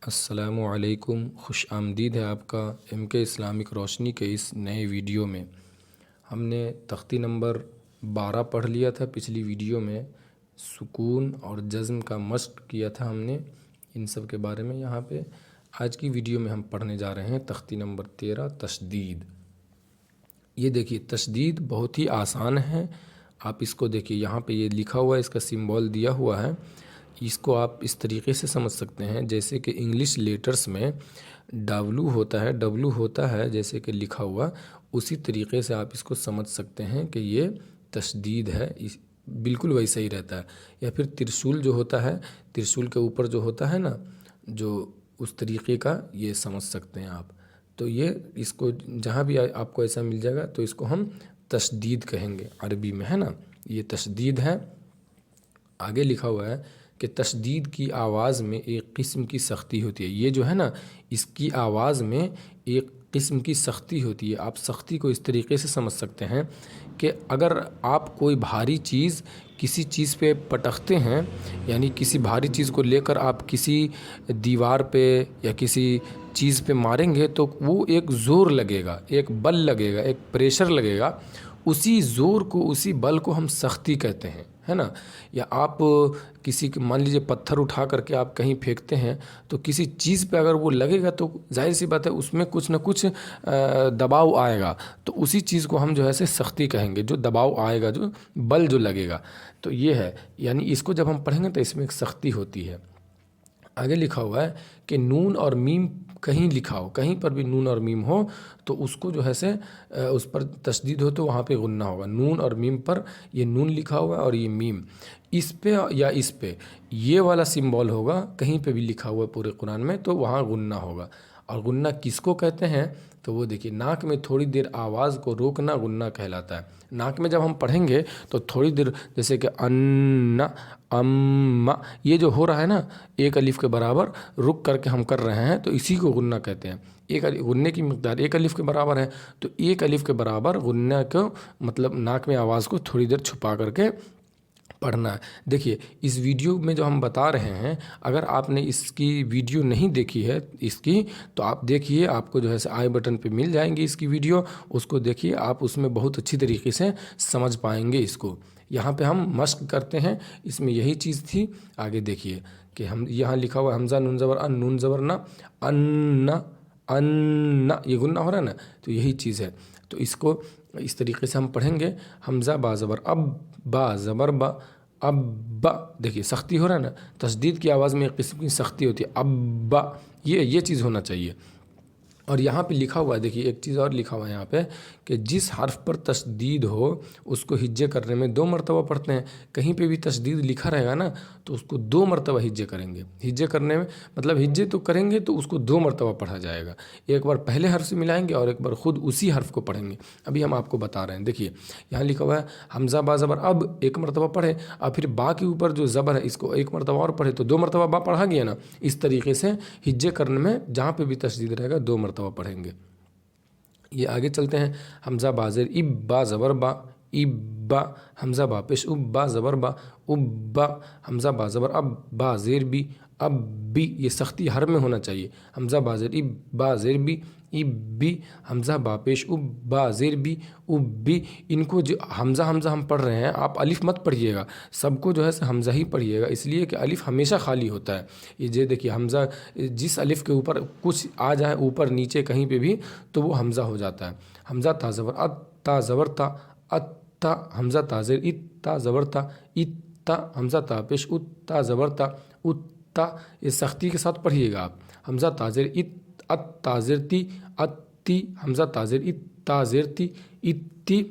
السلام علیکم، خوش آمدید ہے آپ کا ایم کے اسلامک روشنی کے اس نئے ویڈیو میں۔ ہم نے تختی نمبر 12 پڑھ لیا تھا پچھلی ویڈیو میں، سکون اور جزم کا مشق کیا تھا ہم نے ان سب کے بارے میں۔ یہاں پہ آج کی ویڈیو میں ہم پڑھنے جا رہے ہیں تختی نمبر 13 تشدید۔ یہ دیکھیے تشدید بہت ہی آسان ہے، آپ اس کو دیکھیے یہاں پہ یہ لکھا ہوا ہے، اس کا سمبول دیا ہوا ہے۔ اس کو آپ اس طریقے سے سمجھ سکتے ہیں جیسے کہ انگلش لیٹرز میں ڈبلو ہوتا ہے جیسے کہ لکھا ہوا، اسی طریقے سے آپ اس کو سمجھ سکتے ہیں کہ یہ تشدید ہے، بالکل ویسا ہی رہتا ہے۔ یا پھر ترشول جو ہوتا ہے، ترشول کے اوپر جو ہوتا ہے نا، جو اس طریقے کا یہ سمجھ سکتے ہیں آپ۔ تو یہ اس کو جہاں بھی آپ کو ایسا مل جائے گا تو اس کو ہم تشدید کہیں گے عربی میں، ہے نا، یہ تشدید ہے۔ آگے لکھا ہوا ہے کہ تشدید کی آواز میں ایک قسم کی سختی ہوتی ہے۔ یہ جو ہے نا، اس کی آواز میں ایک قسم کی سختی ہوتی ہے۔ آپ سختی کو اس طریقے سے سمجھ سکتے ہیں کہ اگر آپ کوئی بھاری چیز کسی چیز پہ پٹختے ہیں، یعنی کسی بھاری چیز کو لے کر آپ کسی دیوار پہ یا کسی چیز پہ ماریں گے تو وہ ایک زور لگے گا، ایک بل لگے گا، ایک پریشر لگے گا۔ اسی زور کو، اسی بل کو ہم سختی کہتے ہیں، ہے نا۔ یا آپ کسی مان لیجیے پتھر اٹھا کر کے آپ کہیں پھینکتے ہیں تو کسی چیز پہ اگر وہ لگے گا تو ظاہر سی بات ہے اس میں کچھ نہ کچھ دباؤ آئے گا، تو اسی چیز کو ہم جو ہے سختی کہیں گے، جو دباؤ آئے گا، جو بل جو لگے گا۔ تو یہ ہے، یعنی اس کو جب ہم پڑھیں گے تو اس میں ایک سختی ہوتی ہے۔ آگے لکھا ہوا ہے کہ نون اور میم کہیں لکھا ہو، کہیں پر بھی نون اور میم ہو تو اس کو جو ہے اس پر تشدید ہو تو وہاں پہ غنہ ہوگا۔ نون اور میم پر یہ نون لکھا ہوا ہے اور یہ میم، اس پہ یا اس پہ یہ والا سمبول ہوگا، کہیں پہ بھی لکھا ہوا ہے پورے قرآن میں تو وہاں غنہ ہوگا۔ اور غنہ کس کو کہتے ہیں تو وہ دیکھیے ناک میں تھوڑی دیر آواز کو روکنا غنہ کہلاتا ہے۔ ناک میں جب ہم پڑھیں گے تو تھوڑی دیر جیسے کہ ان ام، یہ جو ہو رہا ہے نا ایک الف کے برابر رک کر کے ہم کر رہے ہیں تو اسی کو غنہ کہتے ہیں۔ ایک غنے کی مقدار ایک الف کے برابر ہے تو ایک الف کے برابر غنہ کو مطلب ناک میں آواز کو تھوڑی دیر چھپا کر کے پڑھنا ہے۔ دیکھیے اس ویڈیو میں جو ہم بتا رہے ہیں، اگر آپ نے اس کی ویڈیو نہیں دیکھی ہے اس کی تو آپ دیکھیے، آپ کو جو ہے آئی بٹن پہ مل جائیں گی اس کی ویڈیو، اس کو دیکھیے، آپ اس میں بہت اچھی طریقے سے سمجھ پائیں گے اس کو۔ یہاں پہ ہم مشق کرتے ہیں، اس میں یہی چیز تھی۔ آگے دیکھیے کہ ہم یہاں لکھا ہوا حمزہ نون زبر ان، نون زبر نہ، ان، یہ غنہ ہو رہا ہے نا، تو یہی چیز ہے۔ تو اس کو اس طریقے سے ہم پڑھیں گے، حمزہ با زبر اب، با زبر با، ابا، دیکھیے سختی ہو رہا ہے نا، تشدید کی آواز میں ایک قسم کی سختی ہوتی ہے، ابا، یہ چیز ہونا چاہیے۔ اور یہاں پہ لکھا ہوا ہے، دیکھیے ایک چیز اور لکھا ہوا ہے یہاں پہ کہ جس حرف پر تشدید ہو اس کو ہجے کرنے میں 2 مرتبہ پڑھتے ہیں۔ کہیں پہ بھی تشدید لکھا رہے گا نا تو اس کو 2 مرتبہ ہجے کریں گے۔ ہجے کرنے میں مطلب ہجے تو کریں گے تو اس کو 2 مرتبہ پڑھا جائے گا، ایک بار پہلے حرف سے ملائیں گے اور ایک بار خود اسی حرف کو پڑھیں گے۔ ابھی ہم آپ کو بتا رہے ہیں، دیکھیے یہاں لکھا ہوا ہے حمزہ با زبر اب، ایک مرتبہ پڑھے، اور پھر با کے اوپر جو زبر ہے اس کو ایک مرتبہ اور پڑھے تو 2 مرتبہ با پڑھا گیا نا۔ اس طریقے سے ہجے کرنے میں جہاں پہ بھی تشدید رہے گا 2 مرتبہ پڑھیں گے۔ یہ آگے چلتے ہیں، حمزہ بازر اب با زبر با، ابا، حمزہ با پیش اب با زبر با، ابا، حمزہ با زبر اب، با زیر بی، اب بی، یہ سختی ہر میں ہونا چاہیے۔ حمزہ بازر اب با زیر بی، اب بی، حمزہ با پیش اب با زیر بی، اب بی۔ ان کو جو حمزہ ہم پڑھ رہے ہیں، آپ الف مت پڑھیے گا، سب کو جو ہے حمزہ ہی پڑھیے گا، اس لیے کہ الف ہمیشہ خالی ہوتا ہے۔ یہ دیکھیے حمزہ جس الف کے اوپر کچھ آ جائے اوپر نیچے کہیں پہ بھی تو وہ حمزہ ہو جاتا ہے۔ حمزہ تا زبر ات، تا زبر تا، اتا، حمزہ تا زیر ات، تا زبر تا، اتا، حمزہ تا پیش ات، تا زبر تا، اتا، یہ سختی کے ساتھ پڑھیے گا آپ۔ حمزہ تا زیر ات، ات، تا زیر تی، اتی، حمزہ تا زیر ات، تا زیر تی، اتی۔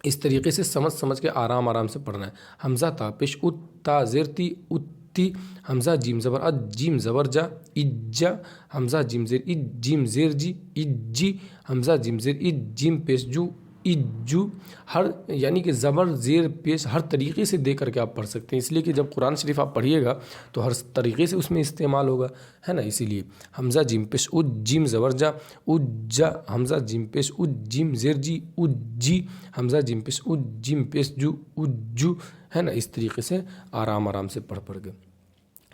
اس طریقے سے سمجھ کے آرام سے پڑھنا ہے۔ حمزہ تا پیش ات، تا زیر تی، اتی، حمزہ جیم زبر ات، جیم زبر جا، اجا، حمزہ جیم زیر اج، جیم زیر جی، اجی، حمزہ جیم زیر اج، جیم پیش جو، اجو۔ ہر یعنی کہ زبر زیر پیش ہر طریقے سے دے کر کے آپ پڑھ سکتے ہیں، اس لیے کہ جب قرآن شریف آپ پڑھیے گا تو ہر طریقے سے اس میں استعمال ہوگا، ہے نا، اسی لیے حمزہ جیم پیش اج، جیم زبر جا، اجا، حمزہ جیم پیش اج، جیم زیر جی، اجی، حمزہ جیم پیش اج، جیم پیش جو، اجو، ہے نا، اس طریقے سے آرام سے پڑھ کے۔